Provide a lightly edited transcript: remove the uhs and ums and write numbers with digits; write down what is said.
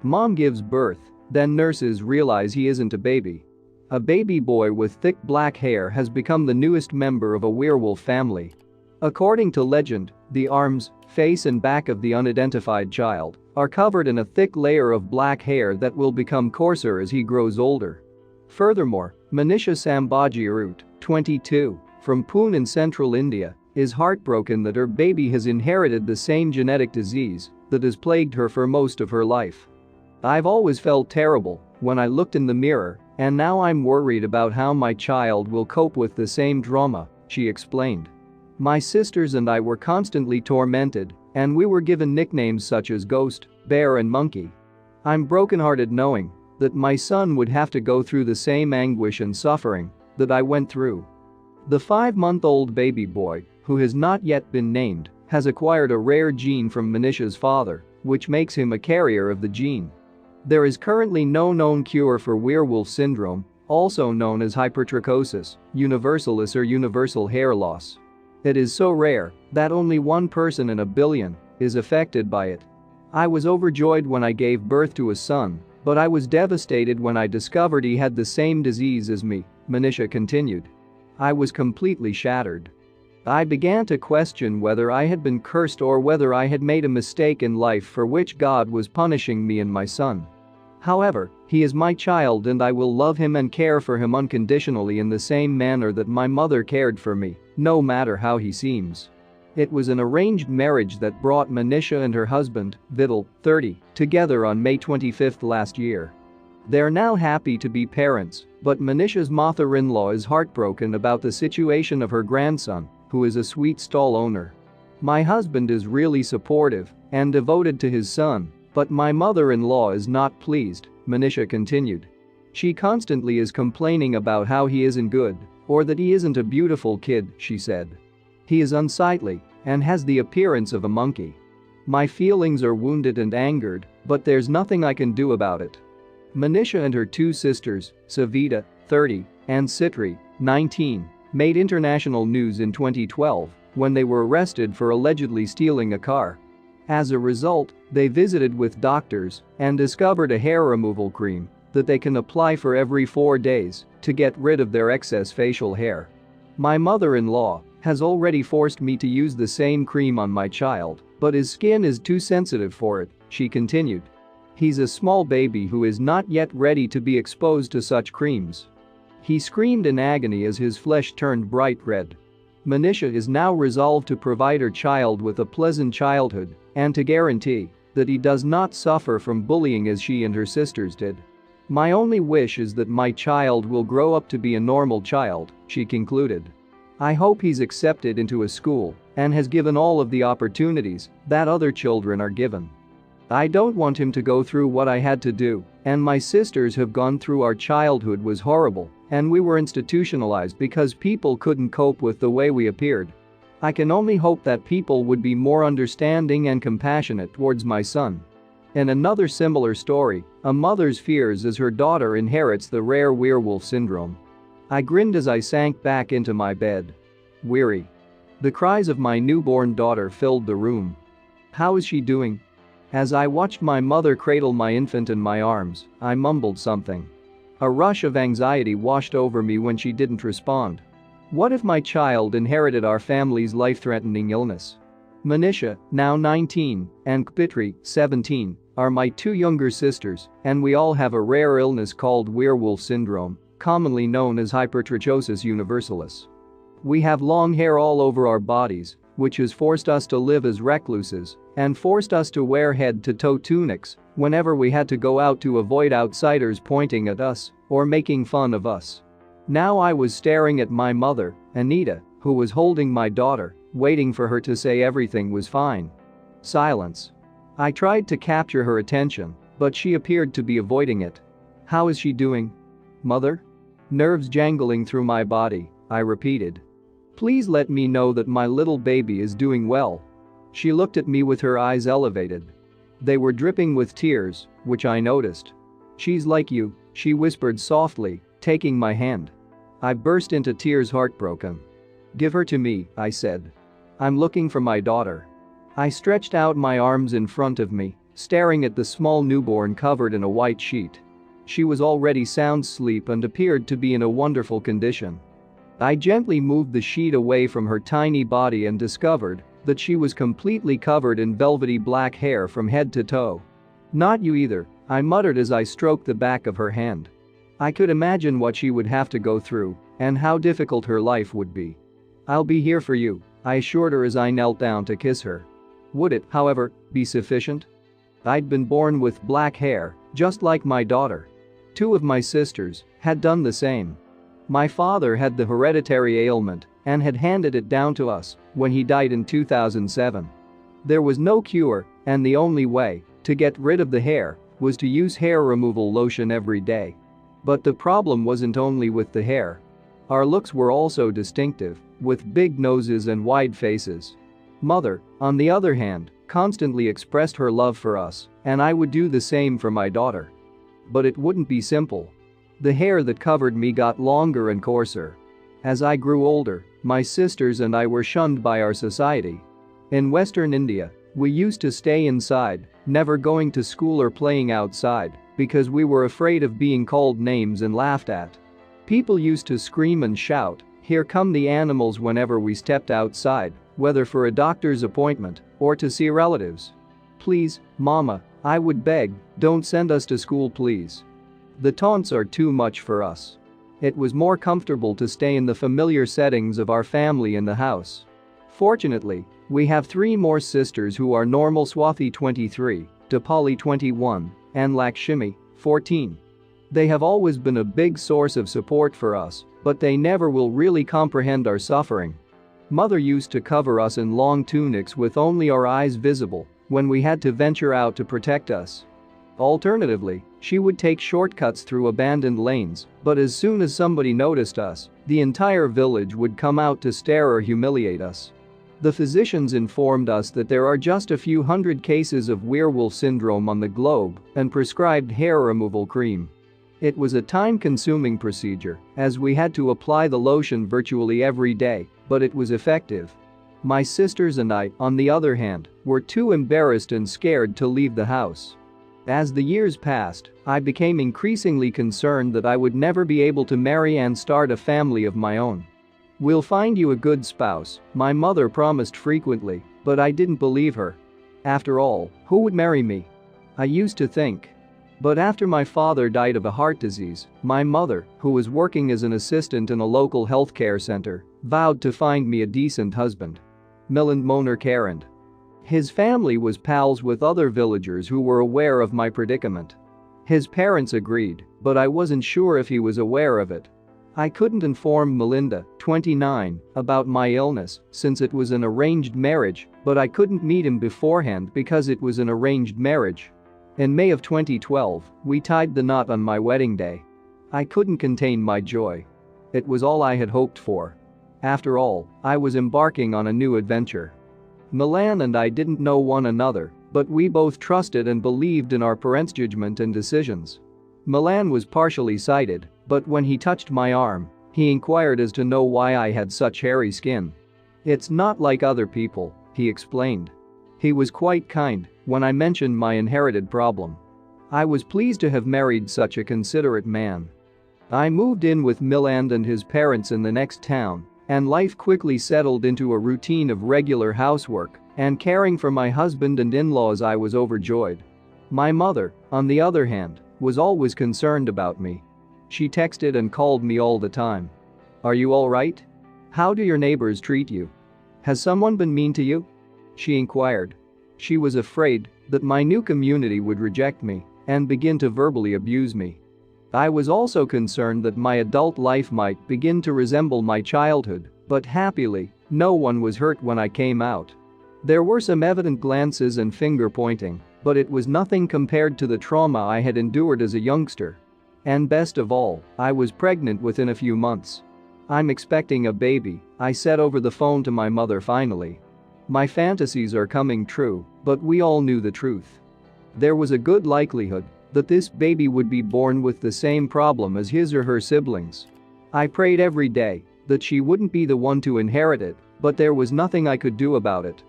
Mom gives birth, then nurses realize he isn't a baby. A baby boy with thick black hair has become the newest member of a werewolf family. According to legend, the arms, face and back of the unidentified child are covered in a thick layer of black hair that will become coarser as he grows older. Furthermore, Manisha Sambhaji, 22, from Pune in central India, is heartbroken that her baby has inherited the same genetic disease that has plagued her for most of her life. I've always felt terrible when I looked in the mirror, and now I'm worried about how my child will cope with the same trauma, she explained. My sisters and I were constantly tormented, and we were given nicknames such as Ghost, Bear and Monkey. I'm brokenhearted knowing that my son would have to go through the same anguish and suffering that I went through. The 5-month-old baby boy, who has not yet been named, has acquired a rare gene from Manisha's father, which makes him a carrier of the gene. There is currently no known cure for werewolf syndrome, also known as hypertrichosis universalis or universal hair loss. It is so rare that only 1 person in a billion is affected by it. I was overjoyed when I gave birth to a son, but I was devastated when I discovered he had the same disease as me, Manisha continued. I was completely shattered. I began to question whether I had been cursed or whether I had made a mistake in life for which God was punishing me and my son. However, he is my child and I will love him and care for him unconditionally in the same manner that my mother cared for me, no matter how he seems. It was an arranged marriage that brought Manisha and her husband, Vidal, 30, together on May 25 last year. They're now happy to be parents, but Manisha's mother-in-law is heartbroken about the situation of her grandson, who is a sweet stall owner. My husband is really supportive and devoted to his son, but my mother-in-law is not pleased, Manisha continued. She constantly is complaining about how he isn't good or that he isn't a beautiful kid, she said. He is unsightly and has the appearance of a monkey. My feelings are wounded and angered, but there's nothing I can do about it. Manisha and her 2 sisters, Savita, 30, and Sitri, 19, made international news in 2012 when they were arrested for allegedly stealing a car. As a result, they visited with doctors and discovered a hair removal cream that they can apply for every 4 days to get rid of their excess facial hair. My mother-in-law has already forced me to use the same cream on my child, but his skin is too sensitive for it, she continued. He's a small baby who is not yet ready to be exposed to such creams. He screamed in agony as his flesh turned bright red. Manisha is now resolved to provide her child with a pleasant childhood and to guarantee that he does not suffer from bullying as she and her sisters did. My only wish is that my child will grow up to be a normal child, she concluded. I hope he's accepted into a school and has given all of the opportunities that other children are given. I don't want him to go through what I had to do, and my sisters have gone through. Our childhood was horrible, and we were institutionalized because people couldn't cope with the way we appeared. I can only hope that people would be more understanding and compassionate towards my son. In another similar story, a mother's fears as her daughter inherits the rare werewolf syndrome. I grinned as I sank back into my bed. Weary. The cries of my newborn daughter filled the room. How is she doing? As I watched my mother cradle my infant in my arms, I mumbled something. A rush of anxiety washed over me when she didn't respond. What if my child inherited our family's life-threatening illness? Manisha, now 19, and Kpitri, 17, are my 2 younger sisters, and we all have a rare illness called werewolf syndrome, commonly known as hypertrichosis universalis. We have long hair all over our bodies, which has forced us to live as recluses and forced us to wear head-to-toe tunics whenever we had to go out to avoid outsiders pointing at us or making fun of us. Now I was staring at my mother, Anita, who was holding my daughter, waiting for her to say everything was fine. Silence. I tried to capture her attention, but she appeared to be avoiding it. How is she doing? Mother? Nerves jangling through my body, I repeated. Please let me know that my little baby is doing well. She looked at me with her eyes elevated. They were dripping with tears, which I noticed. She's like you, she whispered softly, taking my hand. I burst into tears, heartbroken. Give her to me, I said. I'm looking for my daughter. I stretched out my arms in front of me staring at the small newborn covered in a white sheet. She was already sound asleep and appeared to be in a wonderful condition. I gently moved the sheet away from her tiny body and discovered that she was completely covered in velvety black hair from head to toe. "Not you either," I muttered as I stroked the back of her hand. I could imagine what she would have to go through and how difficult her life would be. "I'll be here for you," I assured her as I knelt down to kiss her. Would it, however, be sufficient? I'd been born with black hair, just like my daughter. Two of my sisters had done the same. My father had the hereditary ailment and had handed it down to us when he died in 2007. There was no cure, and the only way to get rid of the hair was to use hair removal lotion every day. But the problem wasn't only with the hair. Our looks were also distinctive, with big noses and wide faces. Mother, on the other hand, constantly expressed her love for us, and I would do the same for my daughter. But it wouldn't be simple. The hair that covered me got longer and coarser. As I grew older, my sisters and I were shunned by our society. In Western India, we used to stay inside, never going to school or playing outside, because we were afraid of being called names and laughed at. People used to scream and shout, "Here come the animals," whenever we stepped outside, whether for a doctor's appointment or to see relatives. "Please, Mama," I would beg, "don't send us to school, please. The taunts are too much for us." It was more comfortable to stay in the familiar settings of our family in the house. Fortunately, we have three more sisters who are normal: Swathi 23, Dipali 21, and Lakshmi 14. They have always been a big source of support for us, but they never will really comprehend our suffering. Mother used to cover us in long tunics with only our eyes visible when we had to venture out to protect us. Alternatively, she would take shortcuts through abandoned lanes, but as soon as somebody noticed us, the entire village would come out to stare or humiliate us. The physicians informed us that there are just a few hundred cases of werewolf syndrome on the globe and prescribed hair removal cream. It was a time-consuming procedure, as we had to apply the lotion virtually every day, but it was effective. My sisters and I, on the other hand, were too embarrassed and scared to leave the house. As the years passed, I became increasingly concerned that I would never be able to marry and start a family of my own. "We'll find you a good spouse," my mother promised frequently, but I didn't believe her. After all, who would marry me? I used to think. But after my father died of a heart disease, my mother, who was working as an assistant in a local healthcare center, vowed to find me a decent husband. Milind Moner Karand. His family was pals with other villagers who were aware of my predicament. His parents agreed, but I wasn't sure if he was aware of it. I couldn't inform Melinda, 29, about my illness since it was an arranged marriage, but I couldn't meet him beforehand because it was an arranged marriage. In May of 2012, we tied the knot on my wedding day. I couldn't contain my joy. It was all I had hoped for. After all, I was embarking on a new adventure. Milan and I didn't know one another, but we both trusted and believed in our parents' judgment and decisions. Milan was partially sighted, but when he touched my arm, he inquired as to know why I had such hairy skin. "It's not like other people," he explained. He was quite kind when I mentioned my inherited problem. I was pleased to have married such a considerate man. I moved in with Milan and his parents in the next town, and life quickly settled into a routine of regular housework and caring for my husband and in-laws. I was overjoyed. My mother, on the other hand, was always concerned about me. She texted and called me all the time. "Are you all right? How do your neighbors treat you? Has someone been mean to you?" she inquired. She was afraid that my new community would reject me and begin to verbally abuse me. I was also concerned that my adult life might begin to resemble my childhood, but happily, no one was hurt when I came out. There were some evident glances and finger-pointing, but it was nothing compared to the trauma I had endured as a youngster. And best of all, I was pregnant within a few months. "I'm expecting a baby," I said over the phone to my mother finally. "My fantasies are coming true, but we all knew the truth. There was a good likelihood that this baby would be born with the same problem as his or her siblings. I prayed every day that she wouldn't be the one to inherit it, but there was nothing I could do about it.